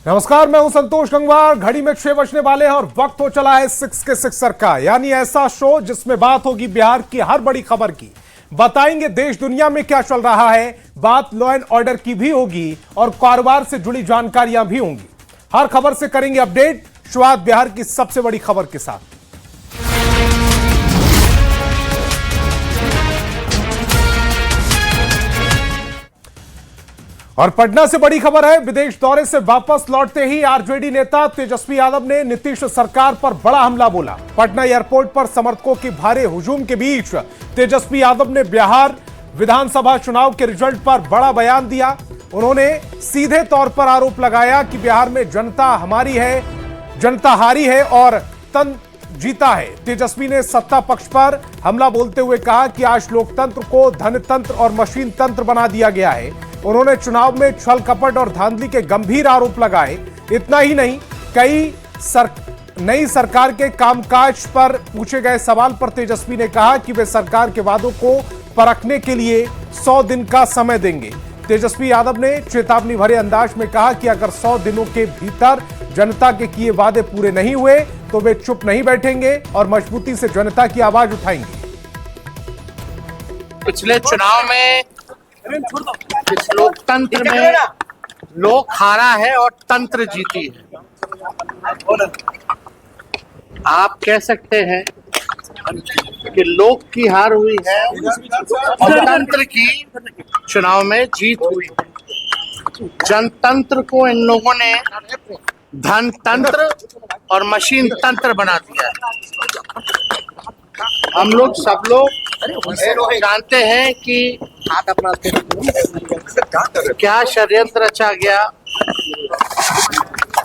नमस्कार, मैं हूं संतोष गंगवार। घड़ी में 6 बजने वाले हैं और वक्त हो चला है 6 के 6 का, यानी ऐसा शो जिसमें बात होगी बिहार की हर बड़ी खबर की। बताएंगे देश दुनिया में क्या चल रहा है, बात लॉ एंड ऑर्डर की भी होगी और कारोबार से जुड़ी जानकारियां भी होंगी। हर खबर से करेंगे अपडेट। शुरुआत बिहार की सबसे बड़ी खबर के साथ। और पटना से बड़ी खबर है। विदेश दौरे से वापस लौटते ही आरजेडी नेता तेजस्वी यादव ने नीतीश सरकार पर बड़ा हमला बोला। पटना एयरपोर्ट पर समर्थकों की भारी हुजूम के बीच तेजस्वी यादव ने बिहार विधानसभा चुनाव के रिजल्ट पर बड़ा बयान दिया। उन्होंने सीधे तौर पर आरोप लगाया कि बिहार में जनता हमारी है, जनता हारी है और तंत्र जीता है। तेजस्वी ने सत्ता पक्ष पर हमला बोलते हुए कहा कि आज लोकतंत्र को धनतंत्र और मशीन तंत्र बना दिया गया है। उन्होंने चुनाव में छल कपट और धांधली के गंभीर आरोप लगाए। इतना ही नहीं, नई सरकार के कामकाज पर पूछे गए सवाल पर तेजस्वी ने कहा कि वे सरकार के वादों को परखने के लिए 100 दिन का समय देंगे। तेजस्वी यादव ने चेतावनी भरे अंदाज में कहा कि अगर 100 दिनों के भीतर जनता के किए वादे पूरे नहीं हुए तो वे चुप नहीं बैठेंगे और मजबूती से जनता की आवाज उठाएंगे। पिछले चुनाव में इस लोकतंत्र में लोक हारा है और तंत्र जीती है। आप कह सकते हैं कि लोक की हार हुई है और तंत्र की चुनाव में जीत हुई है। जनतंत्र को इन लोगों ने धनतंत्र और मशीन तंत्र बना दिया है। हम लोग सब लोग जानते हैं कि क्या षड्यंत्र रचा गया,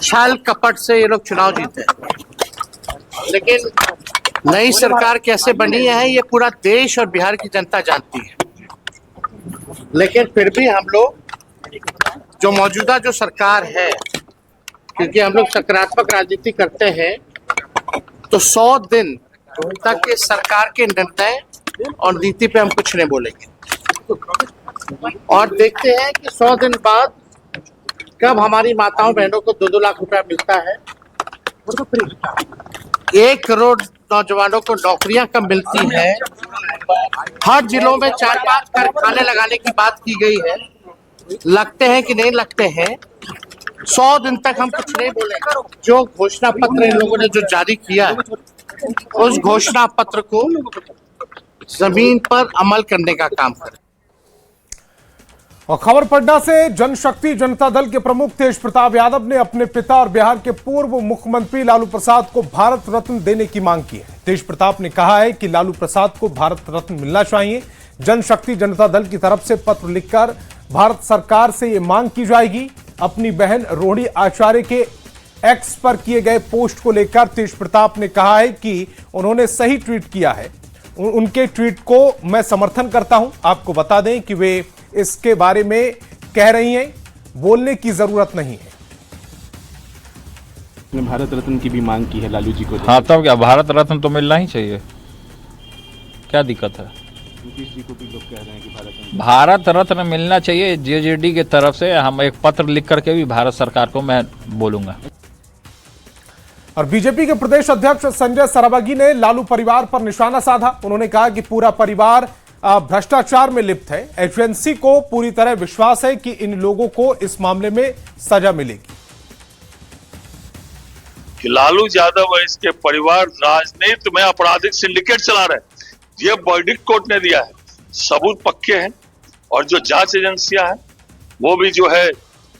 छल कपट से ये लोग चुनाव जीते। लेकिन नई सरकार कैसे बनी है ये पूरा देश और बिहार की जनता जानती है। लेकिन फिर भी हम लोग जो मौजूदा जो सरकार है, क्योंकि हम लोग सकारात्मक राजनीति करते हैं, तो 100 दिन तक इस सरकार के निर्णय और नीति पे हम कुछ नहीं बोलेंगे और देखते हैं कि 100 दिन बाद कब हमारी माताओं बहनों को 2-2 लाख रुपया मिलता है, 1 करोड़ नौजवानों को नौकरियां कब मिलती है, हर जिलों में 4-5 कारखाने लगाने की बात की गई है। लगते हैं कि नहीं लगते हैं, 100 दिन तक हम कुछ नहीं बोलेंगे। जो घोषणा पत्र इन लोगों ने जो जारी किया है, उस घोषणा पत्र को जमीन पर अमल करने का काम करें। और खबर पटना से, जनशक्ति जनता दल के प्रमुख तेज प्रताप यादव ने अपने पिता और बिहार के पूर्व मुख्यमंत्री लालू प्रसाद को भारत रत्न देने की मांग की है। तेज प्रताप ने कहा है कि लालू प्रसाद को भारत रत्न मिलना चाहिए। जनशक्ति जनता दल की तरफ से पत्र लिखकर भारत सरकार से यह मांग की जाएगी। अपनी बहन रोहिणी आचार्य के एक्स पर किए गए पोस्ट को लेकर तेज प्रताप ने कहा है कि उन्होंने सही ट्वीट किया है। उनके ट्वीट को मैं समर्थन करता हूं। आपको बता दें कि वे इसके बारे में कह रही हैं, बोलने की जरूरत नहीं है। भारत रत्न की भी मांग की है लालू जी को। हाँ, तब क्या, भारत रत्न तो मिलना ही चाहिए, क्या दिक्कत है। नीतीश जी को भी लोग कह रहे हैं कि भारत रत्न मिलना चाहिए। जेजेडी की तरफ से हम एक पत्र लिख करके भी भारत सरकार को मैं बोलूंगा। और बीजेपी के प्रदेश अध्यक्ष संजय सरावगी ने लालू परिवार पर निशाना साधा। उन्होंने कहा कि पूरा परिवार भ्रष्टाचार में लिप्त है। एजेंसी को पूरी तरह विश्वास है कि इन लोगों को इस मामले में सजा मिलेगी। कि लालू यादव और इसके परिवार राजनीति में आपराधिक सिंडिकेट चला रहे, ये वर्डिक्ट कोर्ट ने दिया है। सबूत पक्के हैं और जो जांच एजेंसियां हैं वो भी जो है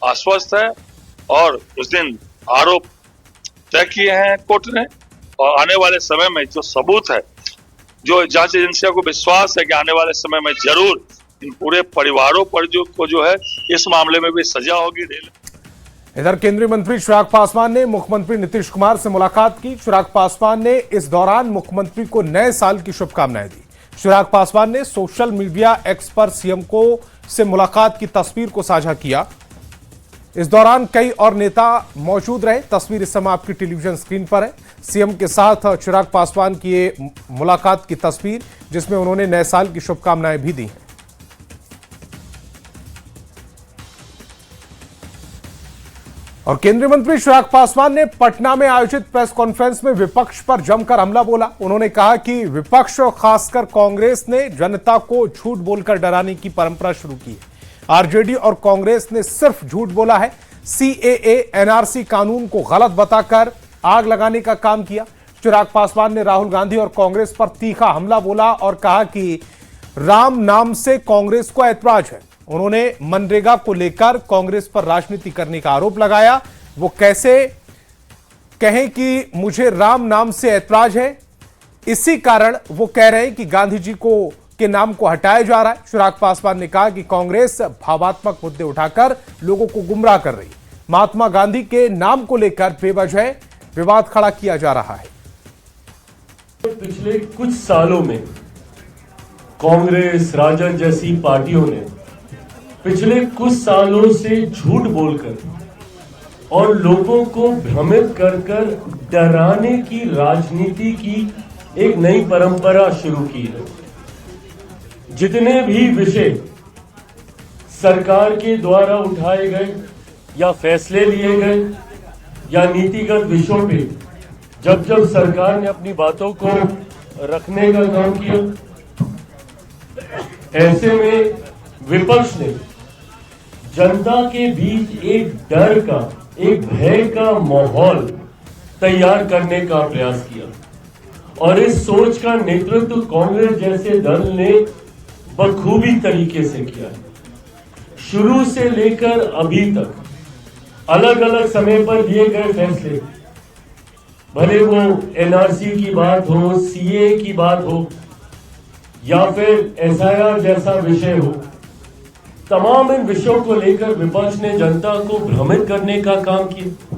आश्वस्त है और उस दिन आरोप तय किए हैं कोर्ट ने। और आने वाले समय में जो सबूत है, जो जांच एजेंसियों को विश्वास है कि आने वाले समय में जरूर इन पूरे परिवारों पर जो है इस मामले में भी सजा होगी। इधर केंद्रीय मंत्री चिराग पासवान ने मुख्यमंत्री नीतीश कुमार से मुलाकात की। चिराग पासवान ने इस दौरान मुख्यमंत्री को नए साल की शुभकामनाएं दी। चिराग पासवान ने सोशल मीडिया एक्स पर सीएम से मुलाकात की तस्वीर को साझा किया। इस दौरान कई और नेता मौजूद रहे। तस्वीर इस समय आपकी टेलीविजन स्क्रीन पर है। सीएम के साथ चिराग पासवान की ये मुलाकात की तस्वीर, जिसमें उन्होंने नए साल की शुभकामनाएं भी दी हैं। और केंद्रीय मंत्री चिराग पासवान ने पटना में आयोजित प्रेस कॉन्फ्रेंस में विपक्ष पर जमकर हमला बोला। उन्होंने कहा कि विपक्ष और खासकर कांग्रेस ने जनता को झूठ बोलकर डराने की परंपरा शुरू की है। आरजेडी और कांग्रेस ने सिर्फ झूठ बोला है। सीएए एनआरसी कानून को गलत बताकर आग लगाने का काम किया। चिराग पासवान ने राहुल गांधी और कांग्रेस पर तीखा हमला बोला और कहा कि राम नाम से कांग्रेस को ऐतराज है। उन्होंने मनरेगा को लेकर कांग्रेस पर राजनीति करने का आरोप लगाया। वो कैसे कहें कि मुझे राम नाम से ऐतराज है, इसी कारण वो कह रहे हैं कि गांधी जी के नाम को हटाया जा रहा है। चिराग पासवान ने कहा कि कांग्रेस भावात्मक मुद्दे उठाकर लोगों को गुमराह कर रही है। महात्मा गांधी के नाम को लेकर बेवजह विवाद खड़ा किया जा रहा है। पिछले कुछ सालों में कांग्रेस, राजद जैसी पार्टियों ने पिछले कुछ सालों से झूठ बोलकर और लोगों को भ्रमित कर कर डराने की राजनीति की एक नई परंपरा शुरू की है। जितने भी विषय सरकार के द्वारा उठाए गए या फैसले लिए गए या नीतिगत विषयों पे जब सरकार ने अपनी बातों को रखने का काम किया, ऐसे में विपक्ष ने जनता के बीच एक डर का, एक भय का माहौल तैयार करने का प्रयास किया और इस सोच का नेतृत्व कांग्रेस जैसे दल ने बखूबी तरीके से किया है। शुरू से लेकर अभी तक अलग अलग समय पर लिए गए फैसले, भले वो एनआरसी की बात हो, सीए की बात हो या फिर एसआईआर जैसा विषय हो, तमाम इन विषयों को लेकर विपक्ष ने जनता को भ्रमित करने का काम किया।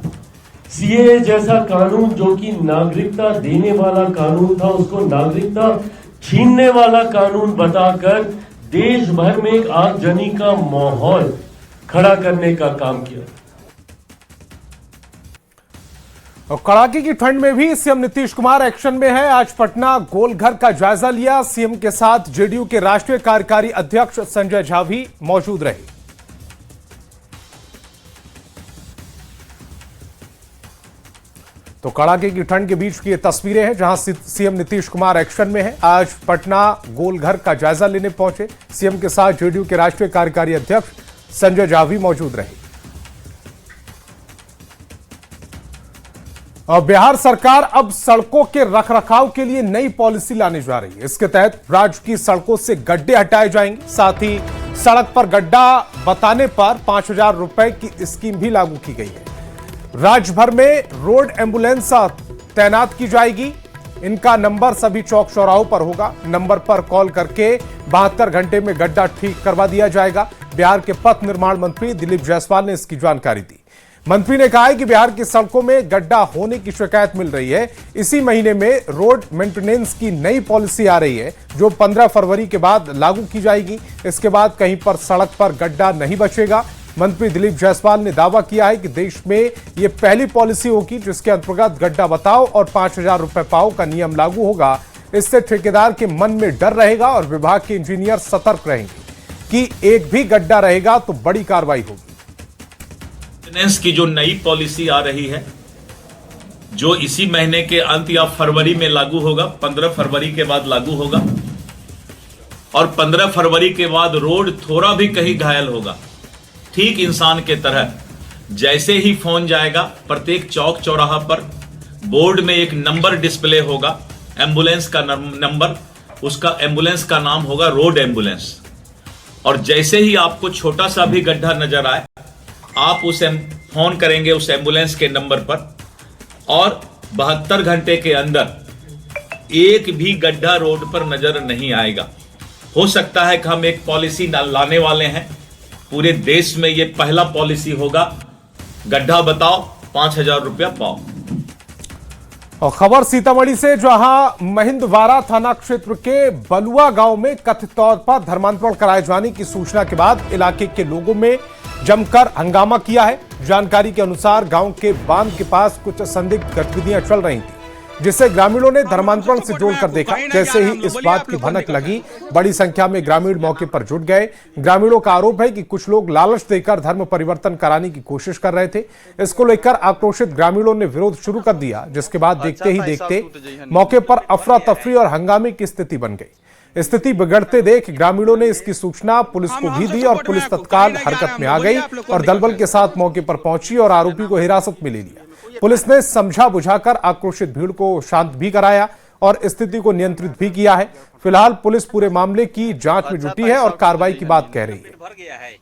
सीए जैसा कानून जो कि नागरिकता देने वाला कानून था, उसको नागरिकता छीनने वाला कानून बताकर देश भर में एक आगजनी का माहौल खड़ा करने का काम किया। और कड़ाके की ठंड में भी सीएम नीतीश कुमार एक्शन में है। आज पटना गोलघर का जायजा लिया। सीएम के साथ जेडीयू के राष्ट्रीय कार्यकारी अध्यक्ष संजय झा भी मौजूद रहे। तो कड़ाके की ठंड के बीच की ये तस्वीरें हैं जहां सीएम नीतीश कुमार एक्शन में है। आज पटना गोलघर का जायजा लेने पहुंचे। सीएम के साथ जेडीयू के राष्ट्रीय कार्यकारी अध्यक्ष संजय झा भी मौजूद रहे। और बिहार सरकार अब सड़कों के रखरखाव के लिए नई पॉलिसी लाने जा रही है। इसके तहत राज्य की सड़कों से गड्ढे हटाए जाएंगे। साथ ही सड़क पर गड्ढा बताने पर 5,000 रुपए की स्कीम भी लागू की गई है। राज्य भर में रोड एम्बुलेंस तैनात की जाएगी। इनका नंबर सभी चौक चौराहों पर होगा। नंबर पर कॉल करके 72 घंटे में गड्ढा ठीक करवा दिया जाएगा। बिहार के पथ निर्माण मंत्री दिलीप जायसवाल ने इसकी जानकारी दी। मंत्री ने कहा है कि बिहार की सड़कों में गड्ढा होने की शिकायत मिल रही है। इसी महीने में रोड मेंटेनेंस की नई पॉलिसी आ रही है जो 15 फरवरी के बाद लागू की जाएगी। इसके बाद कहीं पर सड़क पर गड्ढा नहीं बचेगा। मंत्री दिलीप जायसवाल ने दावा किया है कि देश में यह पहली पॉलिसी होगी जिसके अंतर्गत गड्ढा बताओ और 5,000 रुपए पाओ का नियम लागू होगा। इससे ठेकेदार के मन में डर रहेगा और विभाग के इंजीनियर सतर्क रहेंगे कि एक भी गड्ढा रहेगा तो बड़ी कार्रवाई होगी। मेंटेनेंस की जो नई पॉलिसी आ रही है जो इसी महीने के अंत या फरवरी में लागू होगा, 15 फरवरी के बाद लागू होगा और 15 फरवरी के बाद रोड थोड़ा भी कहीं घायल होगा, ठीक इंसान के तरह जैसे ही फोन जाएगा प्रत्येक चौक चौराहा पर बोर्ड में एक नंबर डिस्प्ले होगा, एम्बुलेंस का नंबर, उसका एम्बुलेंस का नाम होगा रोड एम्बुलेंस। और जैसे ही आपको छोटा सा भी गड्ढा नजर आए आप उसे फोन करेंगे उस एम्बुलेंस के नंबर पर और 72 घंटे के अंदर एक भी गड्ढा रोड पर नजर नहीं आएगा। हो सकता है कि हम एक पॉलिसी लाने वाले हैं, पूरे देश में ये पहला पॉलिसी होगा, गड्ढा बताओ 5,000 रुपया पाओ। और खबर सीतामढ़ी से जहां महिंदवारा थाना क्षेत्र के बलुआ गांव में कथित तौर पर धर्मांतरण कराए जाने की सूचना के बाद इलाके के लोगों में जमकर हंगामा किया है। जानकारी के अनुसार गांव के बांध के पास कुछ संदिग्ध गतिविधियां चल रही थी। जिसे ग्रामीणों ने धर्मांतरण से जोड़कर देखा। जैसे ही इस बात की भनक लगी, बड़ी संख्या में ग्रामीण मौके पर जुट गए। ग्रामीणों का आरोप है कि कुछ लोग लालच देकर धर्म परिवर्तन कराने की कोशिश कर रहे थे। इसको लेकर आक्रोशित ग्रामीणों ने विरोध शुरू कर दिया, जिसके बाद देखते ही देखते मौके पर अफरा तफरी और हंगामे की स्थिति बन गई। स्थिति बिगड़ते देख ग्रामीणों ने इसकी सूचना पुलिस को भी दी और पुलिस तत्काल हरकत में आ गई और दलबल के साथ मौके पर पहुंची और आरोपी को हिरासत में ले लिया। पुलिस ने समझा बुझाकर आक्रोशित भीड़ को शांत भी कराया और स्थिति को नियंत्रित भी किया है। फिलहाल पुलिस पूरे मामले की जांच में जुटी है और कार्रवाई की बात कह रही है।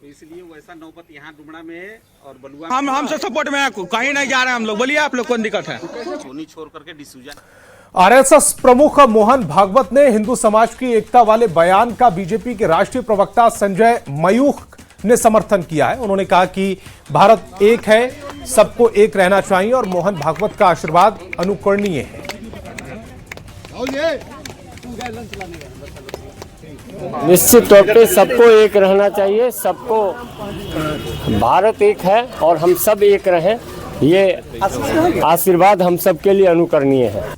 इसलिए वैसा नौबत यहाँ डुमरा में और बलुआ हम सब सपोर्ट में कहीं नहीं जा रहे हैं हम लोग। बोलिए आप लोग कौन दिक्कत है? सोनी छोड़ करके डिसूजन। आरएसएस प्रमुख मोहन भागवत ने हिंदू समाज की एकता वाले बयान का बीजेपी के राष्ट्रीय प्रवक्ता संजय मयूख ने समर्थन किया है। उन्होंने कहा कि भारत एक है, सबको एक रहना चाहिए और मोहन भागवत का आशीर्वाद अनुकरणीय है। निश्चित तौर पे सबको एक रहना चाहिए, सबको भारत एक है और हम सब एक रहें, ये आशीर्वाद हम सबके लिए अनुकरणीय है।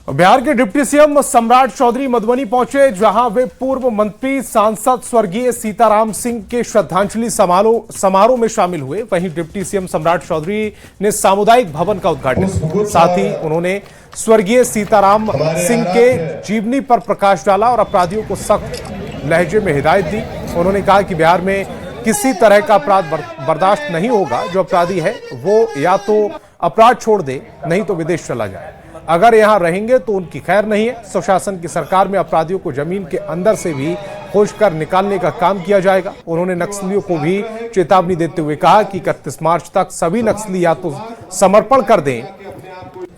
बिहार के डिप्टी सीएम सम्राट चौधरी मधुबनी पहुंचे, जहां वे पूर्व मंत्री सांसद स्वर्गीय सीताराम सिंह के श्रद्धांजलि समारोह में शामिल हुए। वहीं डिप्टी सीएम सम्राट चौधरी ने सामुदायिक भवन का उद्घाटन किया। साथ ही उन्होंने स्वर्गीय सीताराम सिंह के जीवनी पर प्रकाश डाला और अपराधियों को सख्त लहजे में हिदायत दी। उन्होंने कहा कि बिहार में किसी तरह का अपराध बर्दाश्त नहीं होगा। जो अपराधी है वो या तो अपराध छोड़ दे, नहीं तो विदेश चला जाए। अगर यहां रहेंगे तो उनकी खैर नहीं है। सुशासन की सरकार में अपराधियों को जमीन के अंदर से भी खोजकर निकालने का काम किया जाएगा। उन्होंने नक्सलियों को भी चेतावनी देते हुए कहा कि 31 मार्च तक सभी नक्सली या तो समर्पण कर दें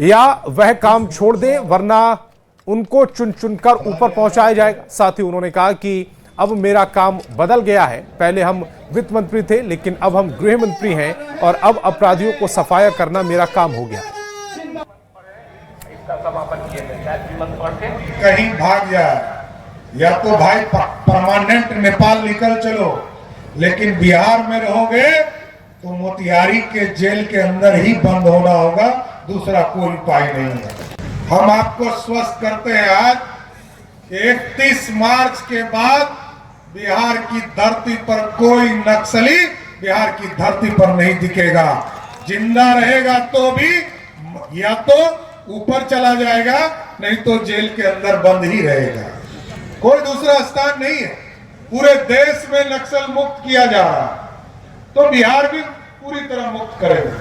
या वह काम छोड़ दें, वरना उनको चुन चुनकर ऊपर पहुंचाया जाएगा। साथ ही उन्होंने कहा कि अब मेरा काम बदल गया है। पहले हम वित्त मंत्री थे, लेकिन अब हम गृह मंत्री हैं और अब अपराधियों को सफाया करना मेरा काम हो गया है। कहीं भाग जाए या तो भाई परमानेंट नेपाल निकल चलो, लेकिन बिहार में रहोगे तो मोतिहारी के जेल के अंदर ही बंद होना होगा, दूसरा कोई उपाय नहीं है। हम आपको स्वस्थ करते हैं आज 31 मार्च के बाद बिहार की धरती पर कोई नक्सली बिहार की धरती पर नहीं दिखेगा। जिंदा रहेगा तो भी या तो ऊपर चला जाएगा, नहीं तो जेल के अंदर बंद ही रहेगा। कोई दूसरा स्थान नहीं है। पूरे देश में नक्सल मुक्त किया जा रहा है, तो बिहार भी पूरी तरह मुक्त करेगा।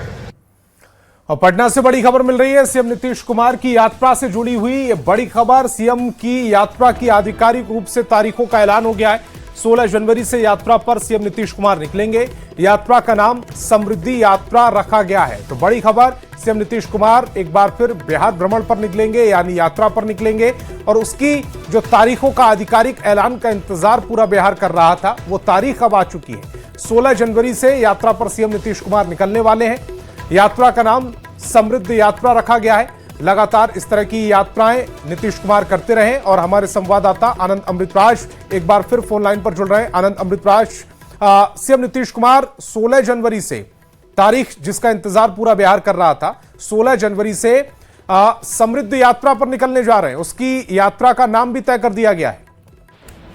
और पटना से बड़ी खबर मिल रही है। सीएम नीतीश कुमार की यात्रा से जुड़ी हुई ये बड़ी खबर। सीएम की यात्रा की आधिकारिक रूप से तारीखों का ऐलान हो गया है। 16 जनवरी से यात्रा पर सीएम नीतीश कुमार निकलेंगे। यात्रा का नाम समृद्धि यात्रा रखा गया है। तो बड़ी खबर, सीएम नीतीश कुमार एक बार फिर बिहार भ्रमण पर निकलेंगे, यानी यात्रा पर निकलेंगे। और उसकी जो तारीखों का आधिकारिक ऐलान का इंतजार पूरा बिहार कर रहा था, वो तारीख अब आ चुकी है। 16 जनवरी से यात्रा पर सीएम नीतीश कुमार निकलने वाले हैं। यात्रा का नाम समृद्धि यात्रा रखा गया है। लगातार इस तरह की यात्राएं नीतीश कुमार करते रहे। और हमारे संवाददाता आनंद अमृतराज एक बार फिर फोन लाइन पर जुड़ रहे हैं। आनंद अमृतराज, सीएम नीतीश कुमार 16 जनवरी से, तारीख जिसका इंतजार पूरा बिहार कर रहा था, 16 जनवरी से समृद्धि यात्रा पर निकलने जा रहे हैं। उसकी यात्रा का नाम भी तय कर दिया गया है।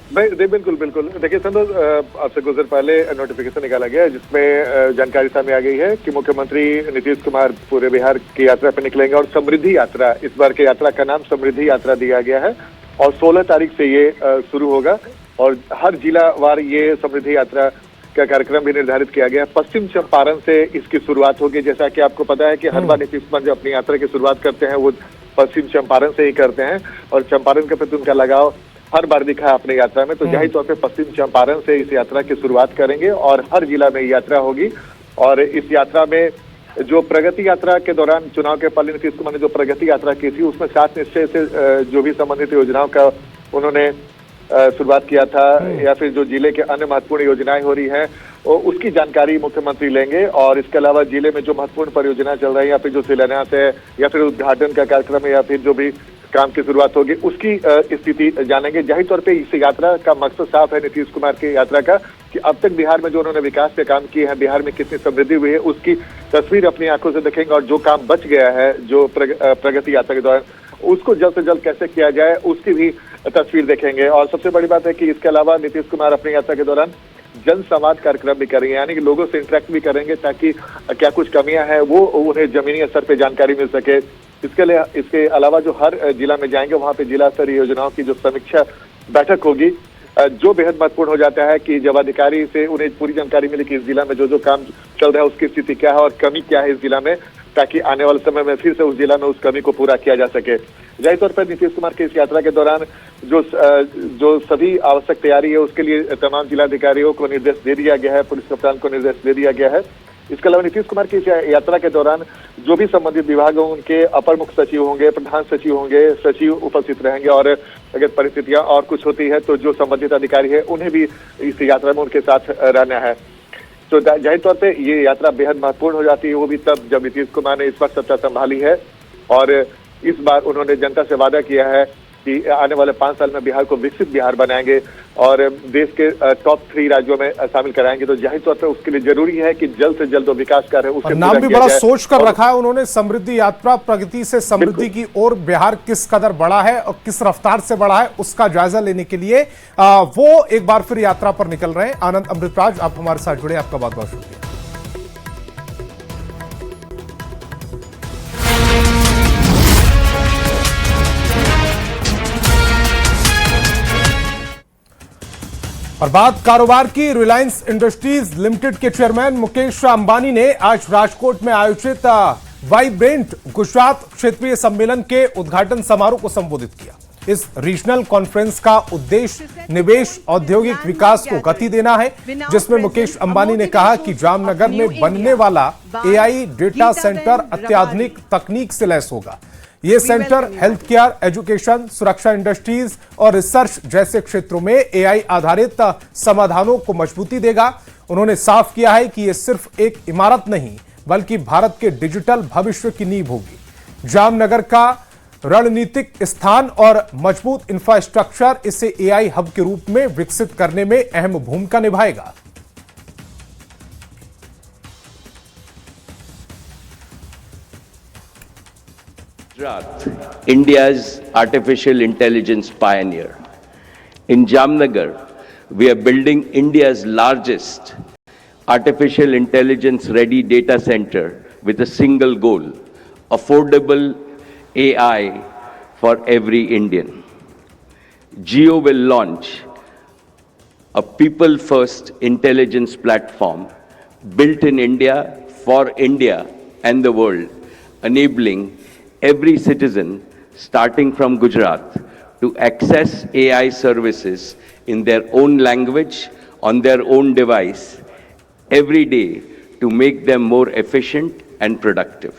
बिल्कुल बिल्कुल। देखिए संतोष, आपसे कुछ देर पहले नोटिफिकेशन निकाला गया है जिसमें जानकारी सामने आ गई है कि मुख्यमंत्री नीतीश कुमार पूरे बिहार की यात्रा पर निकलेंगे और समृद्धि यात्रा, इस बार की यात्रा का नाम समृद्धि यात्रा दिया गया है और 16 तारीख से ये शुरू होगा और हर जिला वार ये समृद्धि यात्रा का कार्यक्रम भी निर्धारित किया गया है। पश्चिम चंपारण से इसकी शुरुआत होगी। जैसा कि आपको पता है कि हर बार नीतीश कुमार जो अपनी यात्रा की शुरुआत करते हैं वो पश्चिम चंपारण से ही करते हैं और चंपारण के प्रति उनका लगाव हर बार दिखा है अपनी यात्रा में। तो जाहिर तौर पे पश्चिम चंपारण से इस यात्रा की शुरुआत करेंगे और हर जिला में यात्रा होगी। और इस यात्रा में जो प्रगति यात्रा के दौरान चुनाव के पहले नीतीश कुमार ने जो प्रगति यात्रा की थी, उसमें 7 निश्चय से जो भी संबंधित योजनाओं का उन्होंने शुरुआत किया था, या फिर जो जिले के अन्य महत्वपूर्ण योजनाएं हो रही हैं उसकी जानकारी मुख्यमंत्री लेंगे। और इसके अलावा जिले में जो महत्वपूर्ण परियोजना चल रही है या फिर जो शिलान्यास है या फिर उद्घाटन का कार्यक्रम है या फिर जो भी काम की शुरुआत होगी उसकी स्थिति जानेंगे। जाहिर तौर पे इस यात्रा का मकसद साफ है नीतीश कुमार की यात्रा का कि अब तक बिहार में जो उन्होंने विकास के काम किए हैं, बिहार में कितनी समृद्धि हुई है उसकी तस्वीर अपनी आंखों से देखेंगे और जो काम बच गया है जो प्रगति यात्रा के दौरान उसको जल्द से जल्द कैसे किया जाए उसकी भी तस्वीर देखेंगे। और सबसे बड़ी बात है कि इसके अलावा नीतीश कुमार अपनी यात्रा के दौरान जन संवाद कार्यक्रम भी करेंगे, यानी कि लोगों से इंटरेक्ट भी करेंगे ताकि क्या कुछ कमियां हैं वो उन्हें जमीनी स्तर पे जानकारी मिल सके। इसके अलावा जो हर जिला में जाएंगे वहां पे जिला स्तरीय योजनाओं की जो समीक्षा बैठक होगी, जो बेहद महत्वपूर्ण हो जाता है कि जब अधिकारी से उन्हें पूरी जानकारी मिले कि इस जिला में जो काम चल रहा है उसकी स्थिति क्या है और कमी क्या है इस जिला में, ताकि आने वाले समय में फिर से उस जिला में उस कमी को पूरा किया जा सके। जाहिर तौर पर नीतीश कुमार की इस यात्रा के दौरान जो सभी आवश्यक तैयारी है उसके लिए तमाम जिलाधिकारियों को निर्देश दे दिया गया है, पुलिस कप्तान को निर्देश दे दिया गया है। इसके अलावा नीतीश कुमार की इस यात्रा के दौरान जो भी संबंधित विभाग होंगे उनके अपर मुख्य सचिव होंगे, प्रधान सचिव होंगे, सचिव उपस्थित रहेंगे और अगर परिस्थितियां और कुछ होती है तो जो संबंधित अधिकारी है उन्हें भी इस यात्रा में उनके साथ रहना है। तो जाहिर तौर पे ये यात्रा बेहद महत्वपूर्ण हो जाती है, वो भी तब जब नीतीश कुमार ने इस बार सत्ता संभाली है और इस बार उन्होंने जनता से वादा किया है कि आने वाले 5 साल में बिहार को विकसित बिहार बनाएंगे और देश के टॉप 3 राज्यों में शामिल कराएंगे। तो जाहिर तौर पर उसके लिए जरूरी है कि जल्द से जल्द वो विकास कार्य उसके नाम भी बड़ा सोच कर रखा है उन्होंने, समृद्धि यात्रा, प्रगति से समृद्धि की ओर बिहार किस कदर बढ़ा है और किस रफ्तार से बढ़ा है उसका जायजा लेने के लिए वो एक बार फिर यात्रा पर निकल रहे हैं। आनंद अमृतराज, आप हमारे साथ जुड़े, आपका बहुत बहुत शुक्रिया। और बात कारोबार की, रिलायंस इंडस्ट्रीज लिमिटेड के चेयरमैन मुकेश अंबानी ने आज राजकोट में आयोजित वाइब्रेंट गुजरात क्षेत्रीय सम्मेलन के उद्घाटन समारोह को संबोधित किया। इस रीजनल कॉन्फ्रेंस का उद्देश्य निवेश, औद्योगिक विकास को गति देना है, जिसमें मुकेश अंबानी ने कहा कि जामनगर में बनने वाला एआई डेटा सेंटर अत्याधुनिक तकनीक से लैस होगा। ये सेंटर हेल्थ केयर, एजुकेशन, सुरक्षा, इंडस्ट्रीज और रिसर्च जैसे क्षेत्रों में एआई आधारित समाधानों को मजबूती देगा। उन्होंने साफ किया है कि ये सिर्फ एक इमारत नहीं बल्कि भारत के डिजिटल भविष्य की नींव होगी। जामनगर का रणनीतिक स्थान और मजबूत इंफ्रास्ट्रक्चर इसे एआई हब के रूप में विकसित करने में अहम भूमिका निभाएगा। Gujarat, India's artificial intelligence pioneer. In Jamnagar, we are building India's largest artificial intelligence ready data center with a single goal: affordable AI for every Indian. Jio will launch a people first intelligence platform built in India for India and the world, enabling every citizen starting from Gujarat to access AI services in their own language, on their own device, every day to make them more efficient and productive.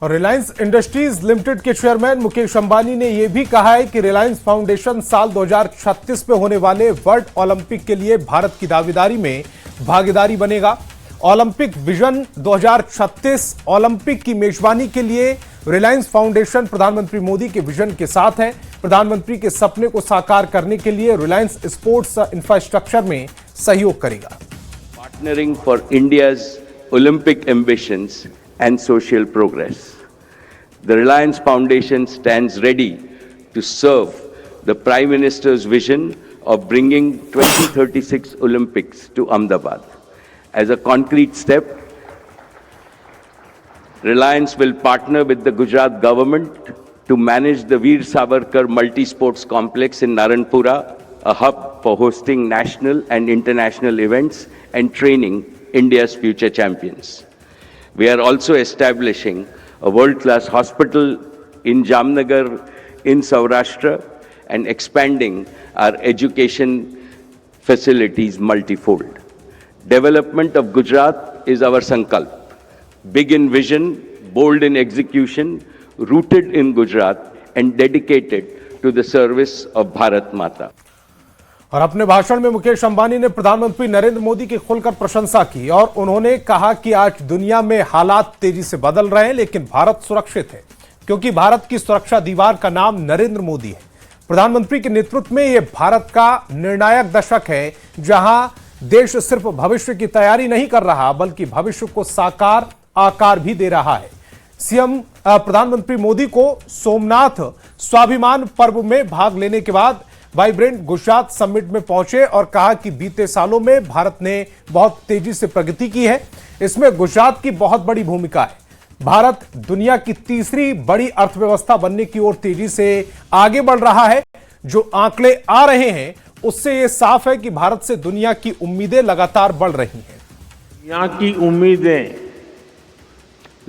और Reliance industries limited के chairman Mukesh Ambani ने यह भी कहा है कि Reliance foundation साल 2036 में होने वाले वर्ल्ड ओलंपिक के लिए भारत की दावेदारी में भागीदारी बनेगा। ओलंपिक विजन 2036 ओलंपिक की मेजबानी के लिए रिलायंस फाउंडेशन प्रधानमंत्री मोदी के विजन के साथ है। प्रधानमंत्री के सपने को साकार करने के लिए रिलायंस स्पोर्ट्स इंफ्रास्ट्रक्चर में सहयोग करेगा। Partnering for India's Olympic ambitions and social progress. The Reliance Foundation stands ready to serve the Prime Minister's vision of bringing 2036 Olympics to Ahmedabad. As a concrete step, Reliance will partner with the Gujarat government to manage the Veer Savarkar Multi-Sports Complex in Naranpura, a hub for hosting national and international events and training India's future champions. We are also establishing a world-class hospital in Jamnagar in Saurashtra and expanding our education facilities multifold. Development of Gujarat is our sankalp. Big in vision, bold in execution, rooted in Gujarat and dedicated to the service of Bharat Mata. और अपने भाषण में मुकेश अंबानी ने प्रधानमंत्री नरेंद्र मोदी की खुलकर प्रशंसा की और उन्होंने कहा कि आज दुनिया में हालात तेजी से बदल रहे हैं, लेकिन भारत सुरक्षित है क्योंकि भारत की सुरक्षा दीवार का नाम नरेंद्र मोदी है। प्रधानमंत्री के नेतृत्व में यह भारत का निर्णायक दशक है, जहां देश सिर्फ भविष्य की तैयारी नहीं कर रहा बल्कि भविष्य को साकार आकार भी दे रहा है। सीएम प्रधानमंत्री मोदी को सोमनाथ स्वाभिमान पर्व में भाग लेने के बाद वाइब्रेंट गुजरात समिट में पहुंचे और कहा कि बीते सालों में भारत ने बहुत तेजी से प्रगति की है। इसमें गुजरात की बहुत बड़ी भूमिका है। भारत दुनिया की तीसरी बड़ी अर्थव्यवस्था बनने की ओर तेजी से आगे बढ़ रहा है। जो आंकड़े आ रहे हैं उससे यह साफ है कि भारत से दुनिया की उम्मीदें लगातार बढ़ रही हैं। दुनिया की उम्मीदें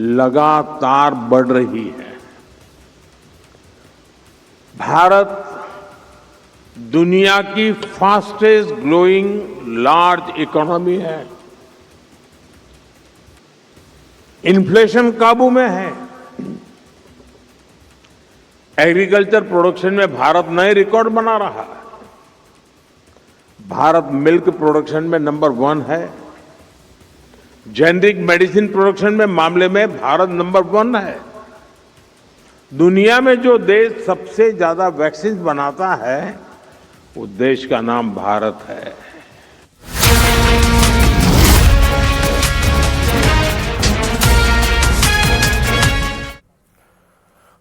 लगातार बढ़ रही है। भारत दुनिया की फास्टेस्ट ग्रोइंग लार्ज इकोनॉमी है। इन्फ्लेशन काबू में है। एग्रीकल्चर प्रोडक्शन में भारत नए रिकॉर्ड बना रहा है। भारत मिल्क प्रोडक्शन में नंबर 1 है। जेनेरिक मेडिसिन प्रोडक्शन में मामले में भारत नंबर 1 है। दुनिया में जो देश सबसे ज्यादा वैक्सीन बनाता है वो देश का नाम भारत है।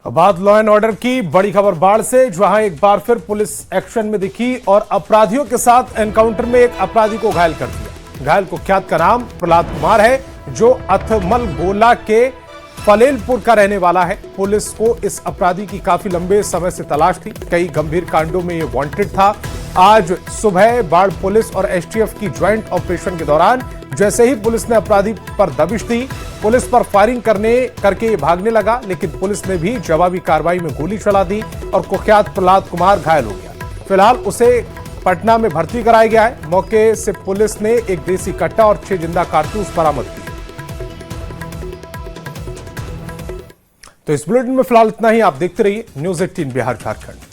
बात लॉ एंड ऑर्डर की बड़ी खबर बाढ़ से, जहां एक बार फिर पुलिस एक्शन में दिखी और अपराधियों के साथ एनकाउंटर में एक अपराधी को घायल कर दिया। घायल कुख्यात का नाम प्रहलाद कुमार है, जो अथमल गोला के फलेलपुर का रहने वाला है। पुलिस को इस अपराधी की काफी लंबे समय से तलाश थी। कई गंभीर कांडों में यह वांटेड था। आज सुबह बाढ़ पुलिस और एसटीएफ की ज्वाइंट ऑपरेशन के दौरान जैसे ही पुलिस ने अपराधी पर दबिश दी, पुलिस पर फायरिंग करके ये भागने लगा, लेकिन पुलिस ने भी जवाबी कार्रवाई में गोली चला दी और कुख्यात प्रहलाद कुमार घायल हो गया। फिलहाल उसे पटना में भर्ती कराया गया है। मौके से पुलिस ने एक देसी कट्टा और 6 जिंदा कारतूस बरामद किए। तो इस बुलेटिन में फिलहाल इतना ही। आप देखते रहिए न्यूज़ 18 बिहार झारखंड।